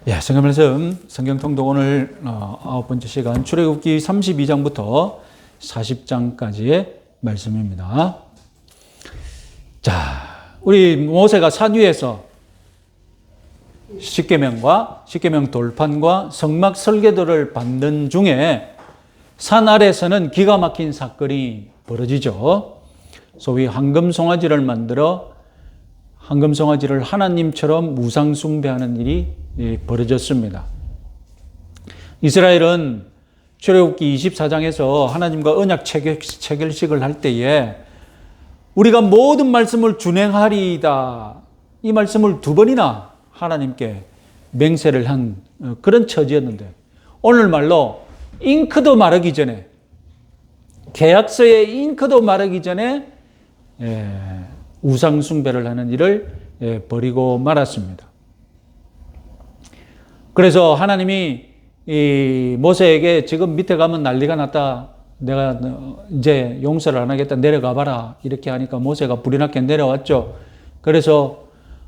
예, 성경 말씀, 성경 통독 오늘 9번째 시간 출애굽기 32장부터 40장까지의 말씀입니다. 자, 우리 모세가 산 위에서 십계명 돌판과 성막 설계도를 받는 중에 산 아래에서는 기가 막힌 사건이 벌어지죠. 소위 황금송아지를 만들어 황금송아지를 하나님처럼 우상 숭배하는 일이 벌어졌습니다. 이스라엘은 출애굽기 24장에서 하나님과 언약 체결식을 할 때에 우리가 모든 말씀을 준행하리이다, 이 말씀을 두 번이나 하나님께 맹세를 한 그런 처지였는데, 오늘 말로 잉크도 마르기 전에, 계약서의 잉크도 마르기 전에 우상 숭배를 하는 일을 벌이고 말았습니다. 그래서 하나님이 이 모세에게 지금 밑에 가면 난리가 났다, 내가 이제 용서를 안 하겠다, 내려가 봐라, 이렇게 하니까 모세가 불이 나게 내려왔죠. 그래서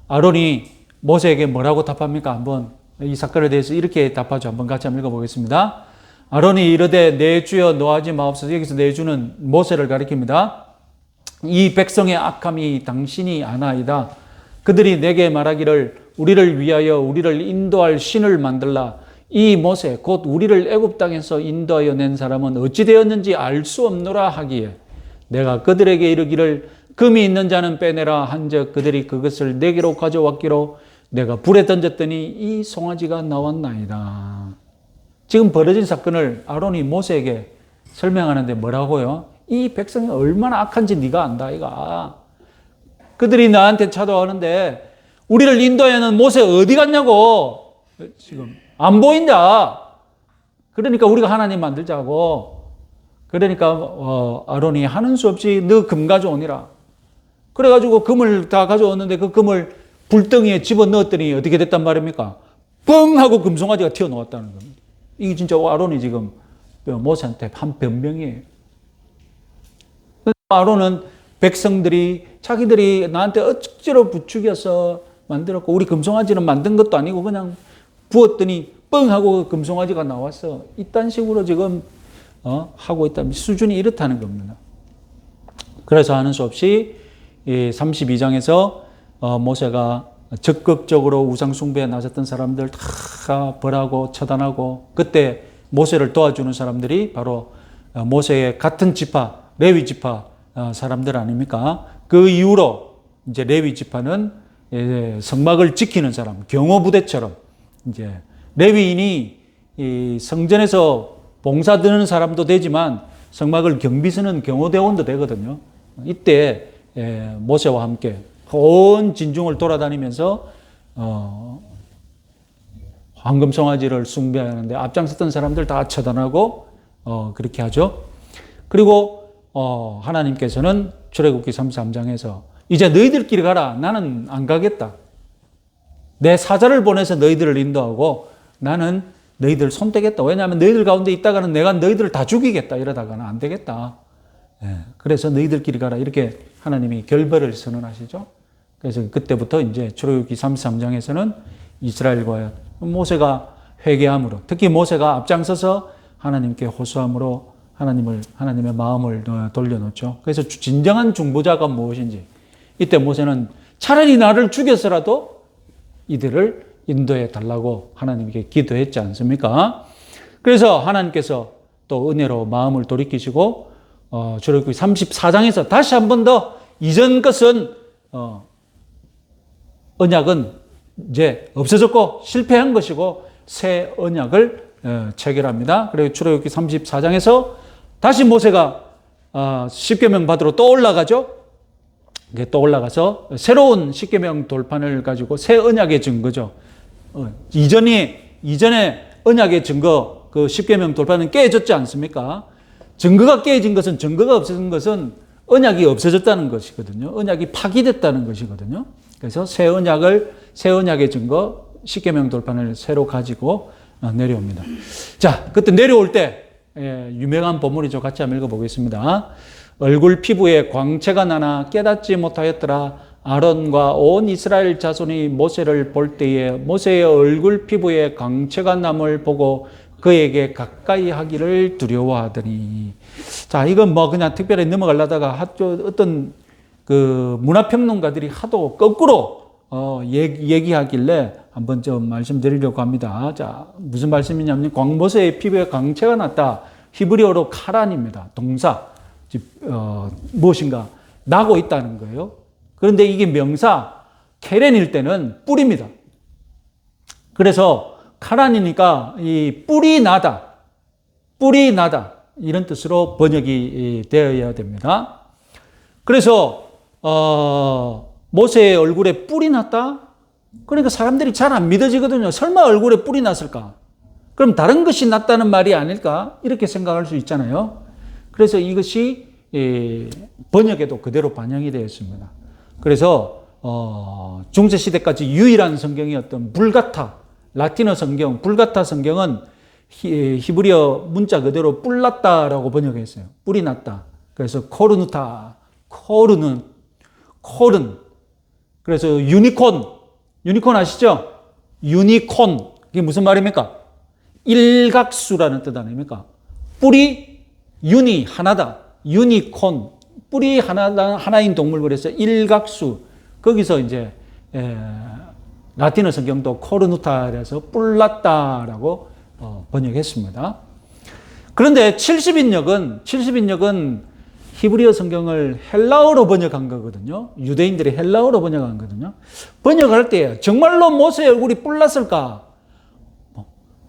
아론이 모세에게 뭐라고 답합니까? 한번 이 사건에 대해서 이렇게 답하죠. 한번 같이 한번 읽어보겠습니다. 아론이 이르되 내 주여 노하지 마옵소서. 여기서 내 주는 모세를 가리킵니다. 이 백성의 악함이 당신이 아나이다. 그들이 내게 말하기를 우리를 위하여 우리를 인도할 신을 만들라. 이 모세 곧 우리를 애굽 땅에서 인도하여 낸 사람은 어찌 되었는지 알 수 없노라 하기에 내가 그들에게 이르기를 금이 있는 자는 빼내라 한즉 그들이 그것을 내게로 가져왔기로 내가 불에 던졌더니 이 송아지가 나왔나이다. 지금 벌어진 사건을 아론이 모세에게 설명하는데 뭐라고요? 이 백성이 얼마나 악한지 네가 안다 이가. 그들이 나한테 찾아오는데 우리를 인도하는 모세 어디 갔냐고. 지금 안 보인다. 그러니까 우리가 하나님 만들자고. 그러니까 아론이 하는 수 없이 너 금 가져오니라. 그래가지고 금을 다 가져왔는데 그 금을 불덩이에 집어넣었더니 어떻게 됐단 말입니까? 뻥 하고 금송아지가 튀어나왔다는 겁니다. 이게 진짜 아론이 지금 모세한테 한 변명이에요. 아론은 백성들이 자기들이 나한테 억지로 부추겨서 만들었고 우리 금송아지는 만든 것도 아니고 그냥 부었더니 뻥 하고 금송아지가 나왔어. 이딴 식으로 지금 하고 있다면 수준이 이렇다는 겁니다. 그래서 하는 수 없이 32장에서 모세가 적극적으로 우상 숭배에 나섰던 사람들 다 벌하고 처단하고, 그때 모세를 도와주는 사람들이 바로 모세의 같은 지파 레위 지파 사람들 아닙니까? 그 이후로 이제 레위 지파는 성막을 지키는 사람, 경호부대처럼 이제 레위인이 이 성전에서 봉사 드는 사람도 되지만 성막을 경비 서는 경호대원도 되거든요. 이때 모세와 함께 온 진중을 돌아다니면서 황금송아지를 숭배하는데 앞장섰던 사람들 다 처단하고 그렇게 하죠. 그리고 하나님께서는 출애굽기 33장에서 이제 너희들끼리 가라. 나는 안 가겠다. 내 사자를 보내서 너희들을 인도하고 나는 너희들 손대겠다. 왜냐하면 너희들 가운데 있다가는 내가 너희들을 다 죽이겠다. 이러다가는 안 되겠다. 그래서 너희들끼리 가라. 이렇게 하나님이 결별을 선언하시죠. 그래서 그때부터 이제 출애굽기 33장에서는 이스라엘과 모세가 회개함으로, 특히 모세가 앞장서서 하나님께 호소함으로 하나님의 마음을 돌려놓죠. 그래서 진정한 중보자가 무엇인지, 이때 모세는 차라리 나를 죽여서라도 이들을 인도해 달라고 하나님께 기도했지 않습니까? 그래서 하나님께서 또 은혜로 마음을 돌이키시고 출애굽기 34장에서 다시 한 번 더 이전 것은 언약은 이제 없어졌고 실패한 것이고 새 언약을 체결합니다. 그리고 출애굽기 34장에서 다시 모세가 십계명 받으러 또 올라가죠. 또 올라가서 새로운 십계명 돌판을 가지고 새 언약의 증거죠. 이전에 언약의 증거, 그 십계명 돌판은 깨졌지 않습니까? 증거가 깨진 것은, 증거가 없어진 것은 언약이 없어졌다는 것이거든요. 언약이 파기됐다는 것이거든요. 그래서 새 언약의 증거, 십계명 돌판을 새로 가지고 내려옵니다. 자, 그때 내려올 때 유명한 본문이죠. 같이 한번 읽어보겠습니다. 얼굴 피부에 광채가 나나 깨닫지 못하였더라. 아론과 온 이스라엘 자손이 모세를 볼 때에 모세의 얼굴 피부에 광채가 남을 보고 그에게 가까이 하기를 두려워하더니. 자, 이건 뭐 그냥 특별히 넘어가려다가 어떤 그 문화평론가들이 하도 거꾸로 얘기하길래 한번 좀 말씀드리려고 합니다. 자, 무슨 말씀이냐면 모세의 피부에 광채가 났다. 히브리어로 카란입니다. 동사. 무엇인가 나고 있다는 거예요. 그런데 이게 명사 케렌일 때는 뿔입니다. 그래서 카란이니까 이 뿔이 나다, 뿔이 나다 이런 뜻으로 번역이 되어야 됩니다. 그래서 모세의 얼굴에 뿔이 났다. 그러니까 사람들이 잘 안 믿어지거든요. 설마 얼굴에 뿔이 났을까? 그럼 다른 것이 났다는 말이 아닐까? 이렇게 생각할 수 있잖아요. 그래서 이것이 번역에도 그대로 반영이 되어 있습니다. 그래서 중세시대까지 유일한 성경이었던 불가타, 라틴어 성경, 불가타 성경은 히브리어 문자 그대로 뿔났다라고 번역했어요. 뿔이 났다. 그래서 코르누타, 코르는. 그래서 유니콘 아시죠? 유니콘. 이게 무슨 말입니까? 일각수라는 뜻 아닙니까? 뿔이 하나다. 유니콘. 뿔이 하나인 동물 그래서 일각수. 거기서 이제 라틴어 성경도 코르누타에서 뿔났다라고 번역했습니다. 그런데 70인역은 히브리어 성경을 헬라어로 번역한 거거든요. 유대인들이 헬라어로 번역한 거거든요. 번역할 때 정말로 모세의 얼굴이 뿔났을까?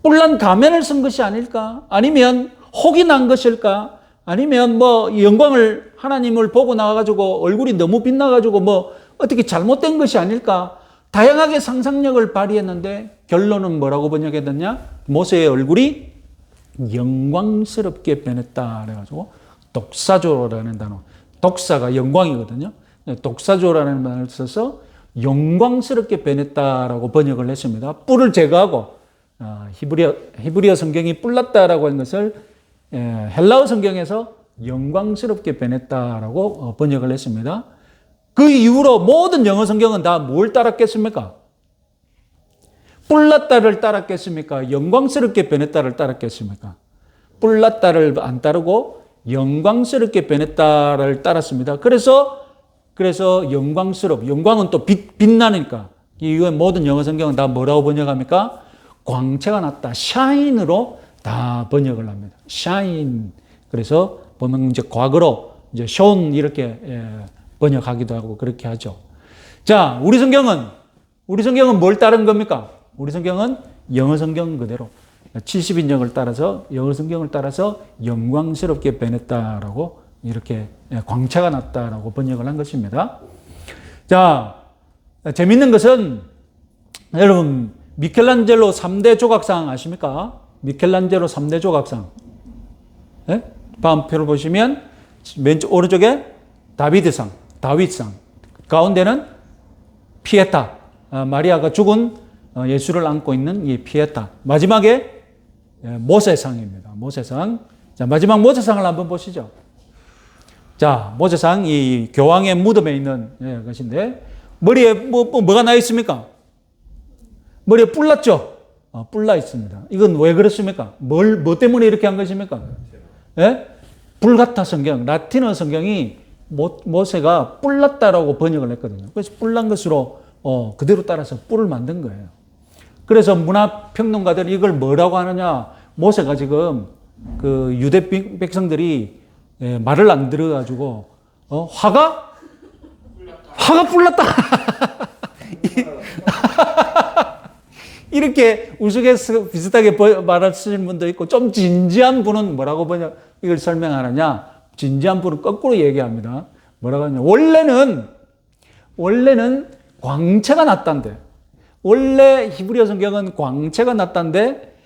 뿔난 가면을 쓴 것이 아닐까? 아니면 혹이 난 것일까? 아니면 뭐 영광을 하나님을 보고 나와가지고 얼굴이 너무 빛나가지고 뭐 어떻게 잘못된 것이 아닐까? 다양하게 상상력을 발휘했는데 결론은 뭐라고 번역했느냐? 모세의 얼굴이 영광스럽게 변했다 그래가지고 독사조라는 단어, 독사가 영광이거든요. 독사조라는 말을 써서 영광스럽게 변했다라고 번역을 했습니다. 뿔을 제거하고 히브리어 성경이 뿔났다라고 한 것을 헬라어 성경에서 영광스럽게 변했다라고 번역을 했습니다. 그 이후로 모든 영어 성경은 다 뭘 따랐겠습니까? 뿔났다를 따랐겠습니까? 영광스럽게 변했다를 따랐겠습니까? 뿔났다를 안 따르고 영광스럽게 변했다를 따랐습니다. 그래서 영광은 또 빛나니까 이건 모든 영어 성경은 다 뭐라고 번역합니까? 광채가 났다. 샤인으로 다 번역을 합니다. 샤인. 그래서 보면 이제 과거로 이제 shone 이렇게 번역하기도 하고 그렇게 하죠. 자, 우리 성경은 뭘 따른 겁니까? 우리 성경은 영어 성경 그대로 70인역을 따라서 영어 성경을 따라서 영광스럽게 변했다라고 이렇게 광채가 났다라고 번역을 한 것입니다. 자, 재밌는 것은 여러분 미켈란젤로 3대 조각상 아십니까? 미켈란젤로 3대 조각상. 네? 다음표를 보시면 왼쪽 오른쪽에 다윗상, 가운데는 피에타, 마리아가 죽은 예수를 안고 있는 이 피에타. 마지막에 모세상입니다. 모세상. 자, 마지막 모세상을 한번 보시죠. 자, 모세상 이 교황의 무덤에 있는 것인데 머리에 뭐가 나 있습니까? 머리에 뿔났죠? 뿔나 있습니다. 이건 왜 그렇습니까? 뭐 때문에 이렇게 한 것입니까? 예? 불가타 성경, 라틴어 성경이 모세가 뿔났다라고 번역을 했거든요. 그래서 뿔난 것으로 그대로 따라서 뿔을 만든 거예요. 그래서 문화평론가들이 이걸 뭐라고 하느냐? 모세가 지금 그 유대 백성들이 말을 안 들어가지고 화가 뿔났다. 이렇게 우스갯소리 비슷하게 말하시는 분도 있고 좀 진지한 분은 뭐라고 이걸 설명하느냐? 진지한 분은 거꾸로 얘기합니다. 뭐라고 하냐? 원래는 광채가 났단데, 원래 히브리어 성경은 광채가 났단데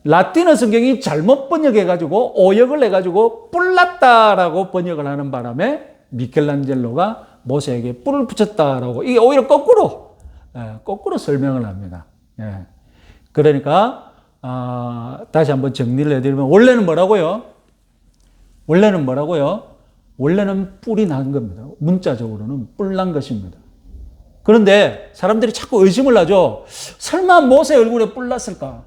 라틴어 성경이 잘못 번역해가지고 오역을 해가지고 뿔났다라고 번역을 하는 바람에 미켈란젤로가 모세에게 뿔을 붙였다라고 이게 오히려 거꾸로 설명을 합니다. 그러니까 다시 한번 정리를 해드리면 원래는 뭐라고요? 원래는 뿔이 난 겁니다. 문자적으로는 뿔난 것입니다. 그런데 사람들이 자꾸 의심을 하죠. 설마 모세 얼굴에 뿔 났을까?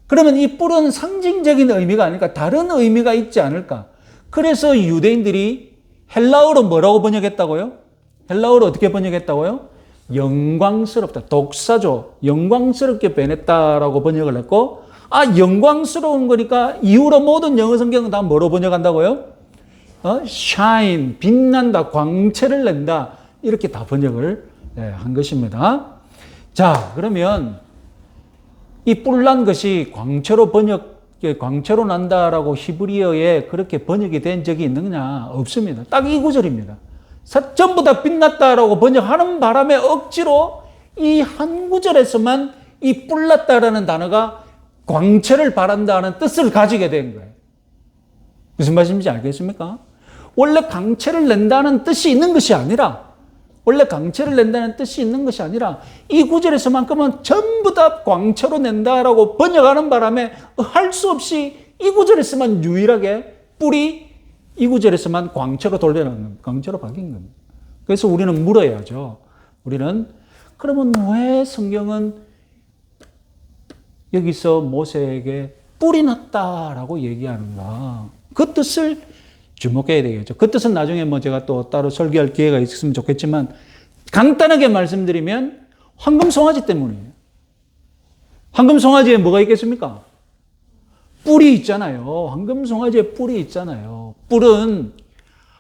그러면 이 뿔은 상징적인 의미가 아닐까? 다른 의미가 있지 않을까? 그래서 유대인들이 헬라어로 뭐라고 번역했다고요? 헬라어로 어떻게 번역했다고요? 영광스럽다. 독사죠. 영광스럽게 변했다라고 번역을 했고, 영광스러운 거니까 이후로 모든 영어 성경은 다 뭐로 번역한다고요? shine, 빛난다, 광채를 낸다. 이렇게 다 번역을 한 것입니다. 자, 그러면 이 뿔난 것이 광채로 난다라고 히브리어에 그렇게 번역이 된 적이 있느냐? 없습니다. 딱 이 구절입니다. 전부 다 빛났다라고 번역하는 바람에 억지로 이 한 구절에서만 이 뿔났다라는 단어가 광채를 바란다는 뜻을 가지게 된 거예요. 무슨 말씀인지 알겠습니까? 원래 광채를 낸다는 뜻이 있는 것이 아니라 이 구절에서만큼은 전부 다 광채로 낸다라고 번역하는 바람에 할 수 없이 이 구절에서만 유일하게 뿔이 이 구절에서만 광채로 광채로 바뀐 겁니다. 그래서 우리는 물어야죠. 그러면 왜 성경은 여기서 모세에게 뿔이 났다라고 얘기하는가? 그 뜻을 주목해야 되겠죠. 그 뜻은 나중에 제가 또 따로 설교할 기회가 있었으면 좋겠지만, 간단하게 말씀드리면 황금송아지 때문이에요. 황금송아지에 뭐가 있겠습니까? 뿔이 있잖아요. 황금송아지에 뿔이 있잖아요. 뿔은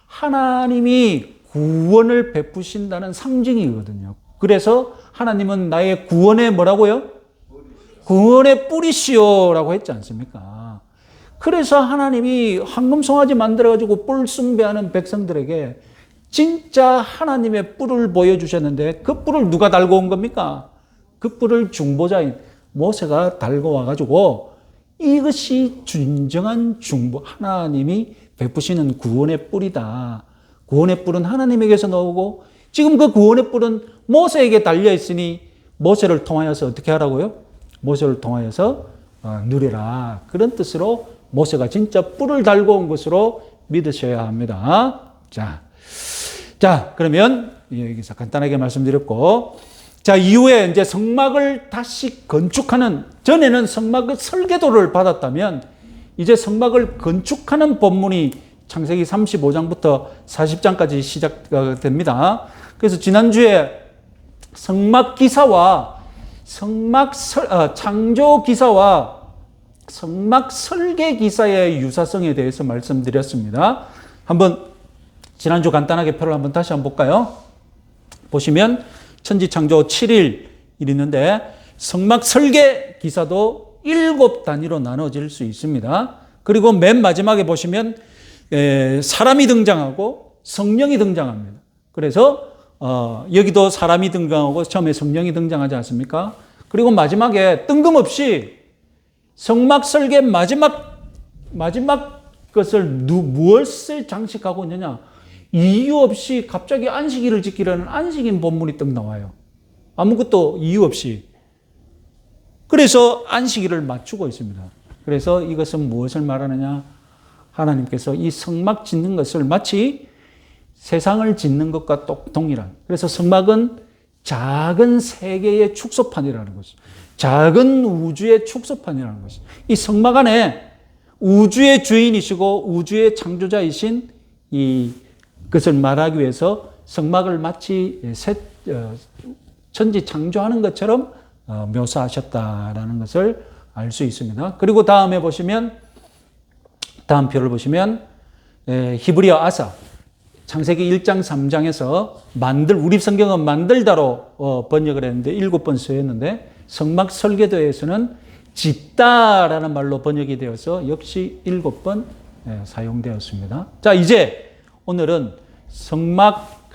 하나님이 구원을 베푸신다는 상징이거든요. 그래서 하나님은 나의 구원의 뭐라고요? 구원의 뿔이시오라고 했지 않습니까? 그래서 하나님이 황금송아지 만들어가지고 뿔 숭배하는 백성들에게 진짜 하나님의 뿔을 보여주셨는데, 그 뿔을 누가 달고 온 겁니까? 그 뿔을 중보자인 모세가 달고 와가지고 이것이 진정한 하나님이 베푸시는 구원의 뿔이다. 구원의 뿔은 하나님에게서 나오고, 지금 그 구원의 뿔은 모세에게 달려있으니 모세를 통하여서 어떻게 하라고요? 모세를 통하여서 누리라. 그런 뜻으로 모세가 진짜 뿔을 달고 온 것으로 믿으셔야 합니다. 자, 그러면 여기서 간단하게 말씀드렸고, 자, 이후에 이제 성막을 다시 건축하는, 전에는 성막의 설계도를 받았다면, 이제 성막을 건축하는 본문이 창세기 35장부터 40장까지 시작됩니다. 그래서 지난주에 성막 기사와 창조 기사와 성막 설계 기사의 유사성에 대해서 말씀드렸습니다. 한번 지난주 간단하게 표를 다시 한번 볼까요? 보시면 천지창조 7일 있는데 성막 설계 기사도 7단위로 나눠질 수 있습니다. 그리고 맨 마지막에 보시면 사람이 등장하고 성령이 등장합니다. 그래서 여기도 사람이 등장하고 처음에 성령이 등장하지 않습니까? 그리고 마지막에 뜬금없이 성막 설계 마지막 것을 무엇을 장식하고 있느냐? 이유 없이 갑자기 안식일을 지키려는 안식인 본문이 딱 나와요. 아무것도 이유 없이. 그래서 안식일을 맞추고 있습니다. 그래서 이것은 무엇을 말하느냐? 하나님께서 이 성막 짓는 것을 마치 세상을 짓는 것과 동일한. 그래서 성막은 작은 세계의 축소판이라는 것이죠. 작은 우주의 축소판이라는 것이죠. 이 성막 안에 우주의 주인이시고 우주의 창조자이신 그것을 말하기 위해서 성막을 마치 천지 창조하는 것처럼 묘사하셨다라는 것을 알 수 있습니다. 그리고 다음 표를 보시면 히브리어 아사, 창세기 1장 3장에서 우리 성경은 만들다로 번역을 했는데 7번 쓰였는데, 성막 설계도에서는 짓다라는 말로 번역이 되어서 역시 7번 사용되었습니다. 자, 이제 오늘은 성막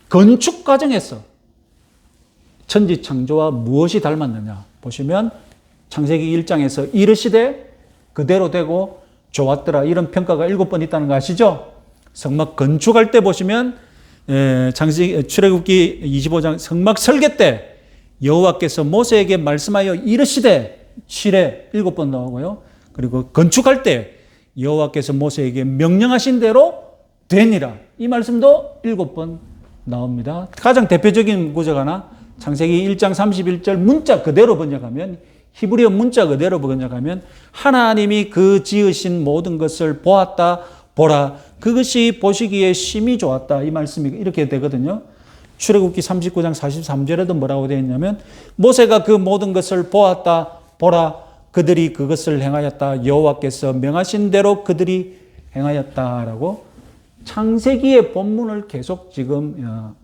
건축 과정에서 천지 창조와 무엇이 닮았느냐 보시면, 창세기 1장에서 이르시되 그대로 되고 좋았더라, 이런 평가가 7번 있다는 거 아시죠? 성막 건축할 때 보시면 출애굽기 25장 성막 설계 때 여호와께서 모세에게 말씀하여 이르시되 실에 7번 나오고요. 그리고 건축할 때 여호와께서 모세에게 명령하신 대로 되니라, 이 말씀도 7번 나옵니다. 가장 대표적인 구절 하나, 창세기 1장 31절 문자 그대로 번역하면, 히브리어 문자 그대로 번역하면, 하나님이 그 지으신 모든 것을 보았다, 보라, 그것이 보시기에 심히 좋았다. 이 말씀이 이렇게 되거든요. 출애굽기 39장 43절에도 뭐라고 되어 있냐면, 모세가 그 모든 것을 보았다, 보라, 그들이 그것을 행하였다. 여호와께서 명하신 대로 그들이 행하였다라고 창세기의 본문을 계속 지금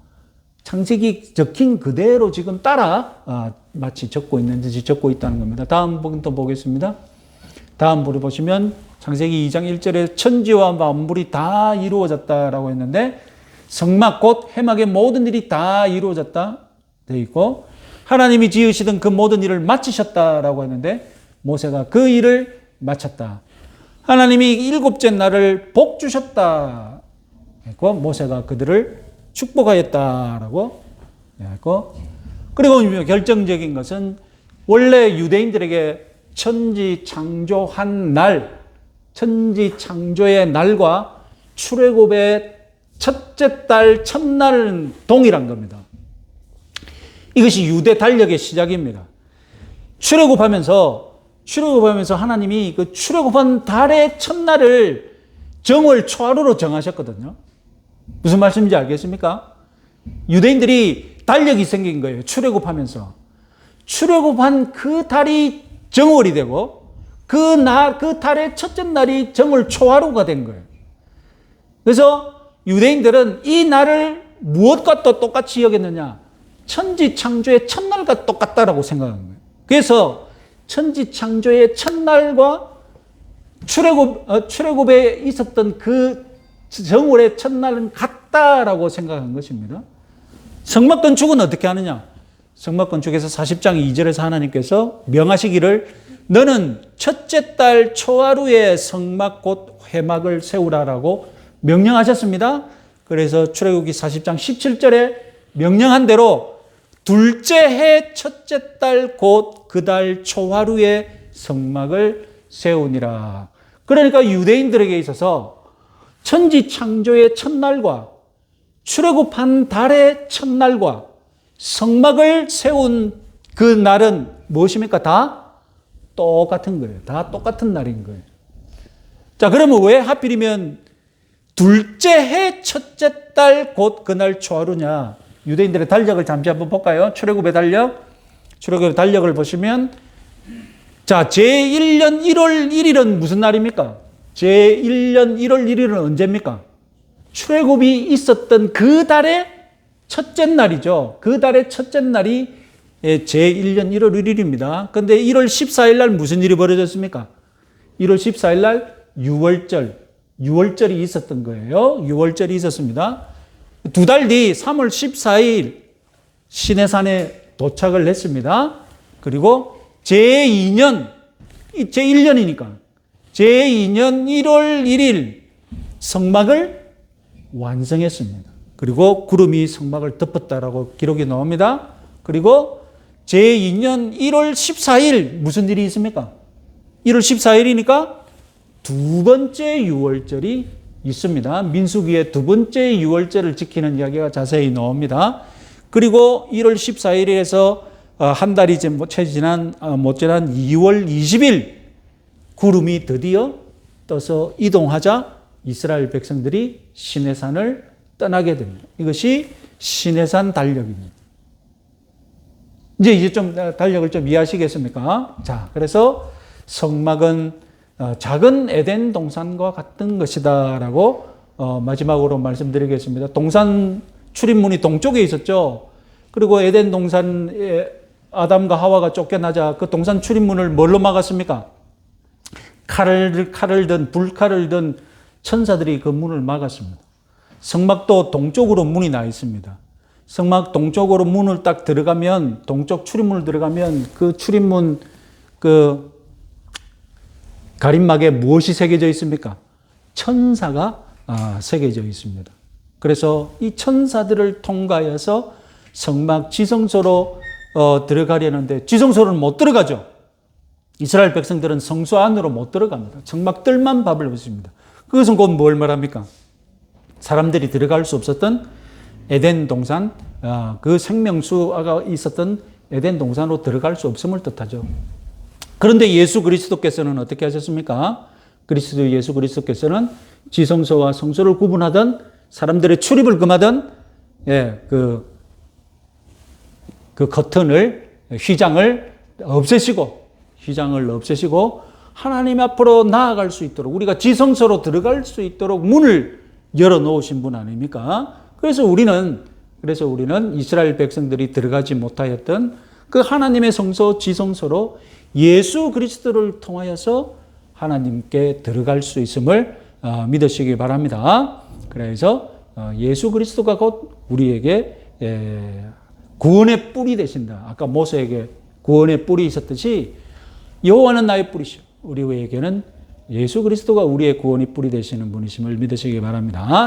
창세기 적힌 그대로 지금 따라 마치 적고 있는 듯이 적고 있다는 겁니다. 다음 부분도 보겠습니다. 다음 부분 보시면 창세기 2장 1절에 천지와 만물이 다 이루어졌다라고 했는데, 성막 곧 해막의 모든 일이 다 이루어졌다 되어 있고, 하나님이 지으시던 그 모든 일을 마치셨다라고 했는데, 모세가 그 일을 마쳤다. 하나님이 일곱째 날을 복 주셨다 했고, 모세가 그들을 축복하였다라고 했고, 그리고 결정적인 것은 원래 유대인들에게 천지 창조한 날, 천지 창조의 날과 출애굽의 첫째 달 첫날은 동일한 겁니다. 이것이 유대 달력의 시작입니다. 출애굽하면서 하나님이 그 출애굽한 달의 첫날을 정월 초하루로 정하셨거든요. 무슨 말씀인지 알겠습니까? 유대인들이 달력이 생긴 거예요. 출애굽하면서. 출애굽한 그 달이 정월이 되고, 그 달의 첫째 날이 정월 초하루가 된 거예요. 그래서 유대인들은 이 날을 무엇과 또 똑같이 여겼느냐? 천지 창조의 첫날과 똑같다라고 생각한 거예요. 그래서 천지 창조의 첫날과 출애굽에 있었던 그 정월의 첫날은 같다라고 생각한 것입니다. 성막 건축은 어떻게 하느냐? 성막 건축에서 40장 2절에서 하나님께서 명하시기를 너는 첫째 달 초하루에 성막 곧 회막을 세우라라고 명령하셨습니다. 그래서 출애굽기 40장 17절에 명령한 대로 둘째 해 첫째 달 곧 그 달 초하루에 성막을 세우니라. 그러니까 유대인들에게 있어서 천지 창조의 첫날과 출애굽한 달의 첫날과 성막을 세운 그 날은 무엇입니까? 다 똑같은 거예요. 다 똑같은 날인 거예요. 자, 그러면 왜 하필이면 둘째 해 첫째 달 곧 그날 초하루냐? 유대인들의 달력을 잠시 한번 볼까요? 출애굽의 달력을 보시면, 자, 제1년 1월 1일은 무슨 날입니까? 제1년 1월 1일은 언제입니까? 출애굽이 있었던 그 달의 첫째 날이죠. 그 달의 첫째 날이 제1년 1월 1일입니다. 그런데 1월 14일 날 무슨 일이 벌어졌습니까? 1월 14일 날 유월절이 있었던 거예요. 유월절이 있었습니다. 두 달 뒤 3월 14일 시내산에 도착을 했습니다. 그리고 제1년이니까 제2년 1월 1일 성막을 완성했습니다. 그리고 구름이 성막을 덮었다라고 기록이 나옵니다. 그리고 제2년 1월 14일 무슨 일이 있습니까? 1월 14일이니까 두 번째 유월절이 있습니다. 민수기의 두 번째 유월절을 지키는 이야기가 자세히 나옵니다. 그리고 1월 14일에서 한 달이 채 지난 못 지난 2월 20일 구름이 드디어 떠서 이동하자 이스라엘 백성들이 시내산을 떠나게 됩니다. 이것이 시내산 달력입니다. 이제 좀 달력을 좀 이해하시겠습니까? 자, 그래서 성막은 작은 에덴 동산과 같은 것이다라고 마지막으로 말씀드리겠습니다. 동산 출입문이 동쪽에 있었죠. 그리고 에덴 동산에 아담과 하와가 쫓겨나자 그 동산 출입문을 뭘로 막았습니까? 칼을 든 불칼을 든 천사들이 그 문을 막았습니다. 성막도 동쪽으로 문이 나 있습니다. 성막 동쪽으로 문을 딱 들어가면, 동쪽 출입문을 들어가면 그 출입문 그 가림막에 무엇이 새겨져 있습니까? 천사가 새겨져 있습니다. 그래서 이 천사들을 통과해서 성막 지성소로 들어가려는데 지성소는 못 들어가죠. 이스라엘 백성들은 성소 안으로 못 들어갑니다. 성막 뜰만 밟을 수 있습니다. 그것은 곧 뭘 말합니까? 사람들이 들어갈 수 없었던 에덴 동산, 그 생명수가 있었던 에덴 동산으로 들어갈 수 없음을 뜻하죠. 그런데 예수 그리스도께서는 어떻게 하셨습니까? 예수 그리스도께서는 지성소와 성소를 구분하던 사람들의 출입을 금하던 그 커튼을, 휘장을 없애시고 하나님 앞으로 나아갈 수 있도록, 우리가 지성소로 들어갈 수 있도록 문을 열어 놓으신 분 아닙니까? 그래서 우리는 이스라엘 백성들이 들어가지 못하였던 그 하나님의 성소, 지성소로 예수 그리스도를 통하여서 하나님께 들어갈 수 있음을 믿으시기 바랍니다. 그래서 예수 그리스도가 곧 우리에게 구원의 뿔이 되신다. 아까 모세에게 구원의 뿔이 있었듯이 여호와는 나의 뿔이시오. 우리에게는 예수 그리스도가 우리의 구원의 뿔이 되시는 분이심을 믿으시기 바랍니다.